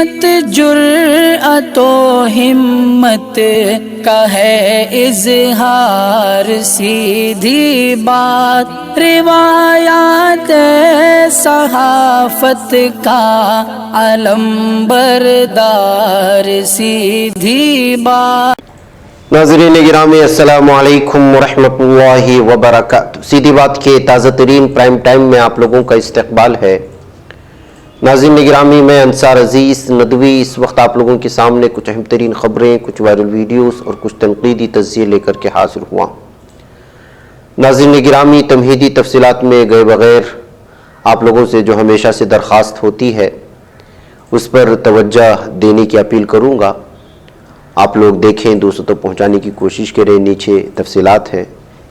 سیرت جرأت و ہمت کا ہے اظہار، سیدھی بات روایات صحافت کا علم بردار، سیدھی بات۔ ناظرین گرامی السلام علیکم ورحمۃ اللہ وبرکاتہ۔ سیدھی بات کے تازہ ترین پرائم ٹائم میں آپ لوگوں کا استقبال ہے۔ ناظرین گرامی، میں انصار عزیز ندوی اس وقت آپ لوگوں کے سامنے کچھ اہم ترین خبریں، کچھ وائرل ویڈیوز اور کچھ تنقیدی تجزیے لے کر کے حاضر ہوا۔ ناظرین گرامی، تمہیدی تفصیلات میں گئے بغیر آپ لوگوں سے جو ہمیشہ سے درخواست ہوتی ہے اس پر توجہ دینے کی اپیل کروں گا۔ آپ لوگ دیکھیں، دوستوں تک پہنچانے کی کوشش کریں، نیچے تفصیلات ہیں،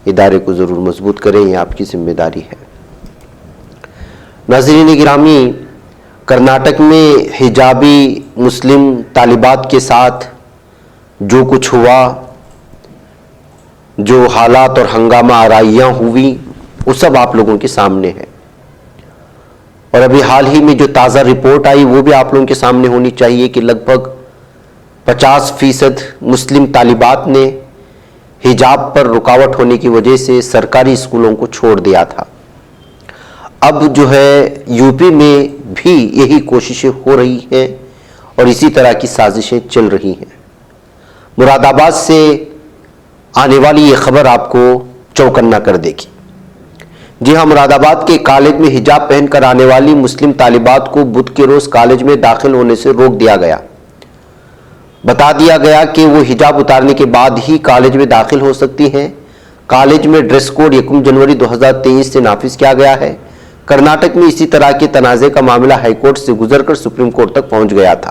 ادارے کو ضرور مضبوط کریں، یہ آپ کی ذمہ داری ہے۔ ناظرین گرامی، کرناٹک میں حجابی مسلم طالبات کے ساتھ جو کچھ ہوا، جو حالات اور ہنگامہ آرائیاں ہوئی، وہ سب آپ لوگوں کے سامنے ہے۔ اور ابھی حال ہی میں جو تازہ رپورٹ آئی وہ بھی آپ لوگوں کے سامنے ہونی چاہیے کہ لگ بھگ 50% مسلم طالبات نے حجاب پر رکاوٹ ہونے کی وجہ سے سرکاری اسکولوں کو چھوڑ دیا تھا۔ اب جو ہے یو پی میں بھی یہی کوششیں ہو رہی ہیں اور اسی طرح کی سازشیں چل رہی ہیں۔ مراد آباد سے آنے والی یہ خبر آپ کو چوکنا کر دے گی۔ جی ہاں، مراد آباد کے کالج میں حجاب پہن کر آنے والی مسلم طالبات کو بدھ کے روز کالج میں داخل ہونے سے روک دیا گیا۔ بتا دیا گیا کہ وہ حجاب اتارنے کے بعد ہی کالج میں داخل ہو سکتی ہیں۔ کالج میں ڈریس کوڈ 1 جنوری 2023 سے نافذ کیا گیا ہے۔ کرناٹک میں اسی طرح کے تنازع کا معاملہ ہائی کورٹ سے گزر کر سپریم کورٹ تک پہنچ گیا تھا۔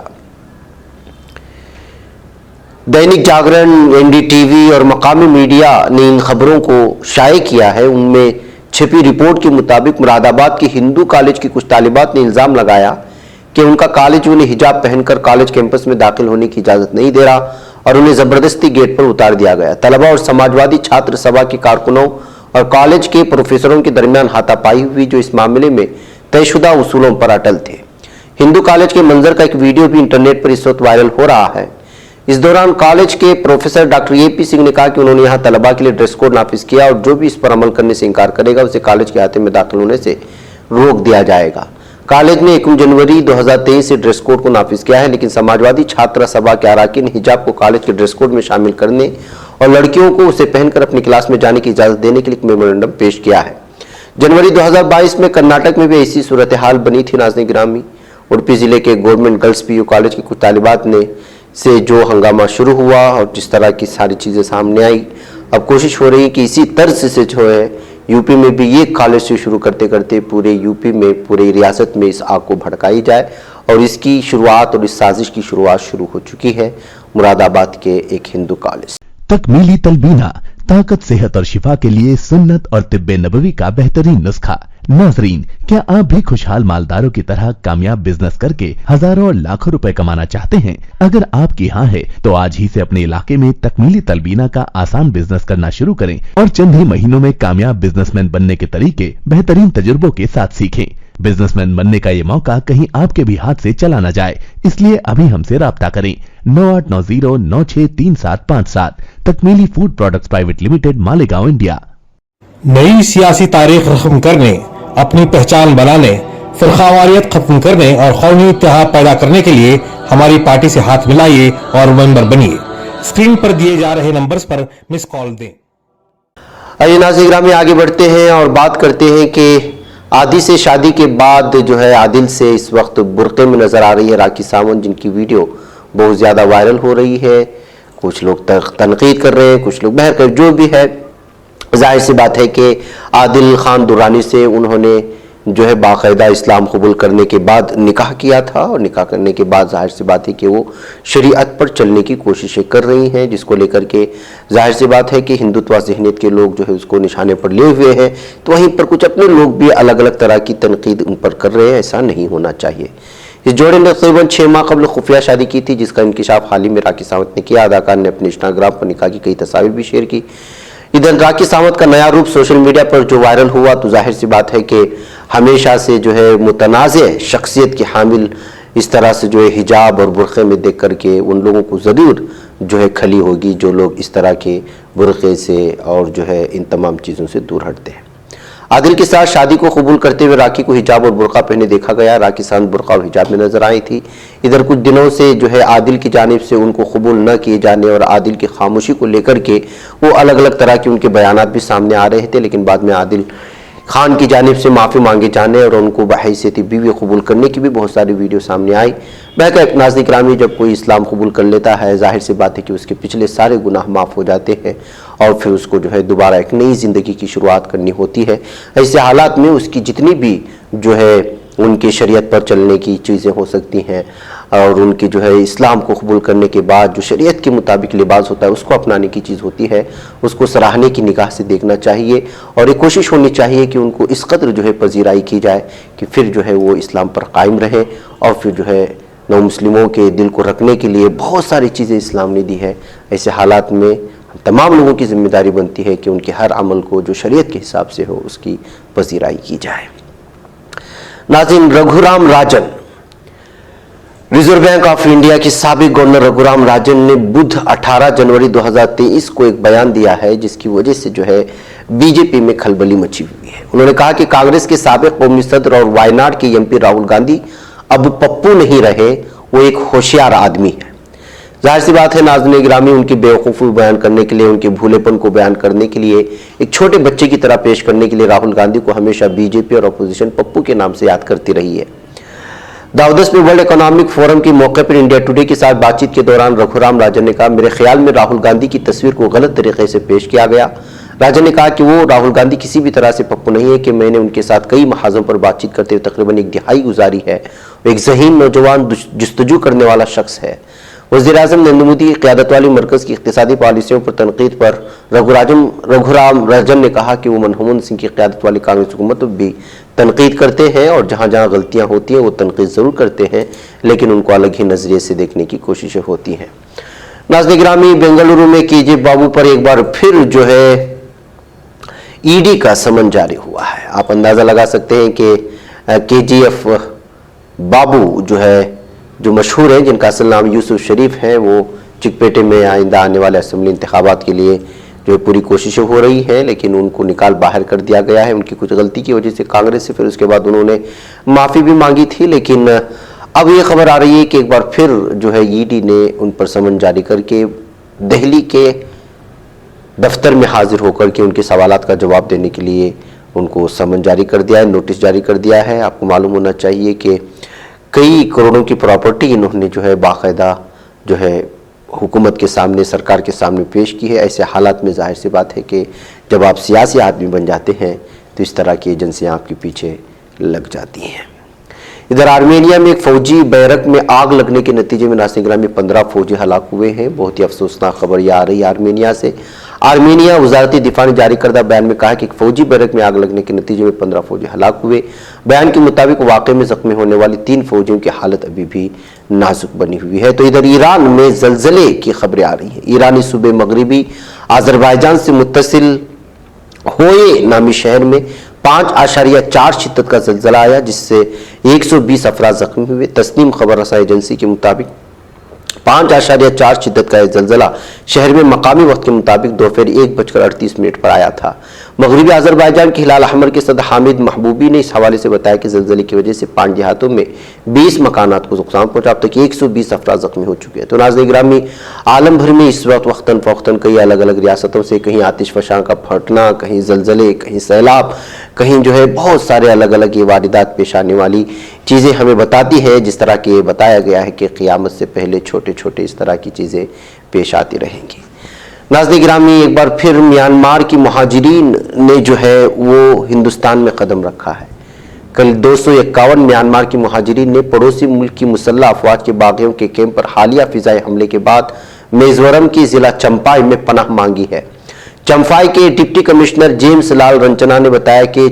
Dainik Jagran, N D T V اور مقامی میڈیا نے ان خبروں کو شائع کیا ہے۔ ان میں چھپی رپورٹ کے مطابق مراد آباد کے ہندو کالج کی کچھ طالبات نے الزام لگایا کہ ان کا کالج انہیں حجاب پہن کر کالج کیمپس میں داخل ہونے کی اجازت نہیں دے رہا اور انہیں زبردستی گیٹ پر اتار دیا گیا۔ طلبہ اور سماجوادی چھاتر سبھا کے کارکنوں اور کالج کے پروفیسروں کے درمیان ہاتھا پائی ہوئی جو اس معاملے میں طے شدہ اصولوں پر اٹل تھے۔ ہندو کالج کے منظر کا ایک ویڈیو بھی انٹرنیٹ پر اس وقت وائرل ہو رہا ہے۔ اس دوران کالج کے پروفیسر ڈاکٹر اے پی سنگھ نے کہا کہ انہوں نے یہاں طلبہ کے لیے ڈریس کوڈ نافذ کیا اور جو بھی اس پر عمل کرنے سے انکار کرے گا اسے کالج کے احاطے میں داخل ہونے سے روک دیا جائے گا۔ کالج نے 1 جنوری 2023 سے ڈریس کوڈ کو نافذ کیا ہے، لیکن سماجوادی چھاتر سبھا کے اراکین نے حجاب کو کالج کے ڈریس کوڈ میں شامل کرنے اور لڑکیوں کو اسے پہن کر اپنی کلاس میں جانے کی اجازت دینے کے لیے ایک میمورنڈم پیش کیا ہے۔ جنوری 2022 میں کرناٹک میں بھی ایسی صورتحال بنی تھی۔ ناظرین گرامی، اڈپی ضلع کے government girls P U college کے کچھ طالبات نے سے جو ہنگامہ شروع ہوا اور جس طرح کی ساری چیزیں سامنے آئی، اب کوشش ہو رہی ہے کہ اسی طرز سے جو ہے یو پی میں بھی یہ کالج سے شروع کرتے کرتے پورے یو پی میں، پورے ریاست میں اس آگ کو بھڑکائی جائے، اور اس کی شروعات اور اس سازش کی شروعات شروع ہو چکی ہے مراد آباد کے ایک ہندو کالج۔ تکمیلی تلبینہ، طاقت، صحت اور شفا کے لیے سنت اور طب نبوی کا بہترین نسخہ۔ ناظرین، کیا آپ بھی خوشحال مالداروں کی طرح کامیاب بزنس کر کے ہزاروں اور لاکھوں روپے کمانا چاہتے ہیں؟ اگر آپ کی ہاں ہے تو آج ہی سے اپنے علاقے میں تکمیلی تلبینہ کا آسان بزنس کرنا شروع کریں اور چند ہی مہینوں میں کامیاب بزنس مین بننے کے طریقے بہترین تجربوں کے ساتھ سیکھیں۔ بزنس مین بننے کا یہ موقع کہیں آپ کے بھی ہاتھ سے چلا نہ جائے، اس لیے ابھی ہم سے رابطہ کریں۔ 9890963757 Takmili food products private limited, Malegaon, India. نئی سیاسی تاریخ رقم کرنے، اپنی پہچان بنانے، فرقہ ختم کرنے اور قومی اتحاد پیدا کرنے کے لیے ہماری پارٹی سے ہاتھ ملائیے اور ممبر بنیے۔ اسکرین پر دیے جا رہے نمبرز پر مس کال دیں۔ آئیے ناظرین گرامی، آگے بڑھتے ہیں اور بات کرتے ہیں کہ عادل سے شادی کے بعد جو ہے عادل سے اس وقت برقعے میں نظر آ رہی ہے راکھی ساونت، جن کی ویڈیو بہت زیادہ وائرل ہو رہی ہے۔ کچھ لوگ تنقید کر رہے ہیں، کچھ لوگ بہرکیف جو بھی ہے، ظاہر سی بات ہے کہ عادل خان درانی سے انہوں نے جو ہے باقاعدہ اسلام قبول کرنے کے بعد نکاح کیا تھا، اور نکاح کرنے کے بعد ظاہر سی بات ہے کہ وہ شریعت پر چلنے کی کوششیں کر رہی ہیں، جس کو لے کر کے ظاہر سی بات ہے کہ ہندوتوا ذہنیت کے لوگ جو ہے اس کو نشانے پر لیے ہوئے ہیں، تو وہیں پر کچھ اپنے لوگ بھی الگ الگ طرح کی تنقید ان پر کر رہے ہیں۔ ایسا نہیں ہونا چاہیے۔ اس جوڑے نے تقریباً 6 ماہ قبل خفیہ شادی کی تھی، جس کا انکشاف حال ہی میں راکھی ساونت نے کیا۔ اداکار نے اپنے انسٹاگرام پر نکاح کی کئی تصاویر بھی شیئر کی۔ ادھر راکھی ساونت کا نیا روپ سوشل میڈیا پر جو وائرل ہوا، تو ظاہر سی بات ہے کہ ہمیشہ سے جو ہے متنازع شخصیت کی حامل اس طرح سے جو ہے حجاب اور برقعے میں دیکھ کر کے ان لوگوں کو ضرور جو ہے کھلی ہوگی جو لوگ اس طرح کے برقعے سے اور جو ہے ان تمام چیزوں سے دور ہٹتے ہیں۔ عادل کے ساتھ شادی کو قبول کرتے ہوئے راکھی کو حجاب اور برقع پہنے دیکھا گیا۔ راکھی سان برقع اور حجاب میں نظر آئی تھی۔ ادھر کچھ دنوں سے جو ہے عادل کی جانب سے ان کو قبول نہ کیے جانے اور عادل کی خاموشی کو لے کر کے وہ الگ الگ طرح کے ان کے بیانات بھی سامنے آ رہے تھے، لیکن بعد میں عادل خان کی جانب سے معافی مانگے جانے اور ان کو بحیثیت بیوی قبول کرنے کی بھی بہت ساری ویڈیو سامنے آئی۔ بہرکیف ناظرین گرامی، جب کوئی اسلام قبول کر لیتا ہے ظاہر سی بات ہے کہ اس کے پچھلے سارے گناہ معاف ہو جاتے ہیں اور پھر اس کو جو ہے دوبارہ ایک نئی زندگی کی شروعات کرنی ہوتی ہے۔ ایسے حالات میں اس کی جتنی بھی جو ہے ان کی شریعت پر چلنے کی چیزیں ہو سکتی ہیں اور ان کی جو ہے اسلام کو قبول کرنے کے بعد جو شریعت کے مطابق لباس ہوتا ہے اس کو اپنانے کی چیز ہوتی ہے، اس کو سراہنے کی نگاہ سے دیکھنا چاہیے اور ایک کوشش ہونی چاہیے کہ ان کو اس قدر جو ہے پذیرائی کی جائے کہ پھر جو ہے وہ اسلام پر قائم رہے اور پھر جو ہے نو مسلموں کے دل کو رکھنے کے لیے بہت ساری چیزیں اسلام نے دی ہے۔ ایسے حالات میں تمام لوگوں کی ذمہ داری بنتی ہے کہ ان کے ہر عمل کو جو شریعت کے حساب سے ہو اس کی پذیرائی کی جائے۔ ناظرین، Raghuram Rajan, reserve bank of India کے سابق گورنر رگھورام راجن نے بدھ 18 جنوری 2023 کو ایک بیان دیا ہے جس کی وجہ سے جو ہے بی جے پی میں کھلبلی مچی ہوئی ہے۔ انہوں نے کہا کہ کانگریس کے سابق قومی صدر اور وائناڈ کے ایم پی راہل گاندھی اب پپو نہیں رہے، وہ ایک ہوشیار آدمی ہے۔ ظاہر سی بات ہے ناظرین گرامی، ان کی بیوقوفی بیان کرنے کے لیے، ان کے بھولے پن کو بیان کرنے کے لیے، ایک چھوٹے بچے کی طرح پیش کرنے کے لیے راہل گاندھی کو ہمیشہ بی جے پی اور اپوزیشن پپو کے نام سے یاد کرتی رہی ہے۔ داودس میں ورلڈ اکنامک فورم کے موقع پر انڈیا ٹوڈے کے ساتھ بات چیت کے دوران رگھورام راجن نے کہا، میرے خیال میں راہل گاندھی کی تصویر کو غلط طریقے سے پیش کیا گیا۔ راجن نے کہا کہ وہ راہل گاندھی کسی بھی طرح سے پپو نہیں ہے کہ میں نے ان کے ساتھ کئی محاذوں پر بات چیت کرتے ہوئے تقریباً ایک دہائی گزاری ہے۔ وہ ایک ذہین نوجوان جستجو کرنے والا شخص ہے۔ وزیر اعظم نریندر مودی کی قیادت والی مرکز کی اقتصادی پالیسیوں پر تنقید پر رگھورام راجن نے کہا کہ وہ منموہن سنگھ کی قیادت والی کانگریس حکومت بھی تنقید کرتے ہیں اور جہاں جہاں غلطیاں ہوتی ہیں وہ تنقید ضرور کرتے ہیں، لیکن ان کو الگ ہی نظریے سے دیکھنے کی کوششیں ہوتی ہیں۔ ناظرین گرامی، بنگلورو میں کے جے بابو پر ایک بار پھر جو ہے ای ڈی کا سمن جاری ہوا ہے۔ آپ اندازہ لگا سکتے ہیں کہ کے جی ایف بابو جو مشہور ہیں، جن کا اصل نام یوسف شریف ہے، وہ چکپیٹے میں آئندہ آنے والے اسمبلی انتخابات کے لیے جو پوری کوششیں ہو رہی ہیں، لیکن ان کو نکال باہر کر دیا گیا ہے ان کی کچھ غلطی کی وجہ سے کانگریس سے۔ پھر اس کے بعد انہوں نے معافی بھی مانگی تھی، لیکن اب یہ خبر آ رہی ہے کہ ایک بار پھر جو ہے ای ڈی نے ان پر سمن جاری کر کے دہلی کے دفتر میں حاضر ہو کر کے ان کے سوالات کا جواب دینے کے لیے ان کو سمن جاری کر دیا ہے، نوٹس جاری کر دیا ہے۔ آپ کو معلوم ہونا چاہیے کہ کئی کروڑوں کی پراپرٹی انہوں نے جو ہے باقاعدہ جو ہے حکومت کے سامنے، سرکار کے سامنے پیش کی ہے۔ ایسے حالات میں ظاہر سی بات ہے کہ جب آپ سیاسی آدمی بن جاتے ہیں تو اس طرح کی ایجنسیاں آپ کے پیچھے لگ جاتی ہیں۔ ادھر آرمینیا میں ایک فوجی بیرک میں آگ لگنے کے نتیجے میں ناظرین گرامی 15 فوجی ہلاک ہوئے ہیں۔ بہت ہی افسوسناک خبر یہ آ رہی ہے آرمینیا سے۔ آرمینیا وزارتی دفاع نے جاری کردہ بیان میں کہا کہ ایک فوجی بیرک میں آگ لگنے کے نتیجے میں 15 فوجی ہلاک ہوئے۔ بیان کے مطابق واقعے میں زخمی ہونے والی 3 فوجیوں کی حالت ابھی بھی نازک بنی ہوئی ہے۔ تو ادھر ایران میں زلزلے کی خبریں آ رہی ہیں۔ ایرانی صوبے مغربی آذربائیجان سے متصل ہوئے نامی شہر میں 5.4 شدت کا زلزلہ آیا، جس سے 120 افراد زخمی ہوئے۔ تسنیم خبر رساں ایجنسی کے مطابق 5.4 شدت کا یہ زلزلہ شہر میں مقامی وقت کے مطابق دوپہر 1:38 پر آیا تھا۔ مغربی آذربائیجان کے ہلال احمر کے صدر حامد محبوبی نے اس حوالے سے بتایا کہ زلزلے کی وجہ سے 5 دیہاتوں میں 20 مکانات کو نقصان پہنچا، اب تک 120 افراد زخمی ہو چکے ہیں۔ تو ناظرین گرامی، عالم بھر میں اس وقت وقتاً فوقتاً کئی الگ الگ ریاستوں سے کہیں آتش فشاں کا پھٹنا، کہیں زلزلے، کہیں سیلاب، کہیں جو ہے بہت سارے الگ الگ یہ واردات پیش آنے والی چیزیں ہمیں بتاتی ہیں، جس طرح کہ یہ بتایا گیا ہے کہ قیامت سے پہلے چھوٹے چھوٹے اس طرح کی چیزیں پیش آتی رہیں گی۔ ناظرین گرامی، ایک بار پھر میانمار کی مہاجرین نے جو ہے وہ ہندوستان میں قدم رکھا ہے۔ کل 251 میانمار کی مہاجرین نے پڑوسی ملک کی مسلح افواج کے باغیوں کے کیمپ پر حالیہ فضائی حملے کے بعد میزورم کی ضلع چمپائی میں پناہ مانگی ہے۔ چمپائی کے ڈپٹی کمشنر جیمز لال رنچنا نے بتایا کہ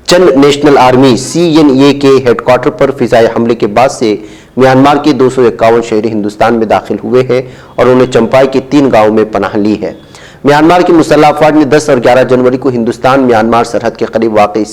چند نیشنل آرمی CNA کے ہیڈ کوارٹر پر فضائی حملے کے بعد سے میانمار کے 251 شہری ہندوستان میں داخل ہوئے ہیں اور انہوں نے چمپائی کے 3 گاؤں میں پناہ لی ہے۔ میانمار کی مسلح افواج نے 10 اور 11 جنوری کو ہندوستان میانمار سرحد کے قریب واقع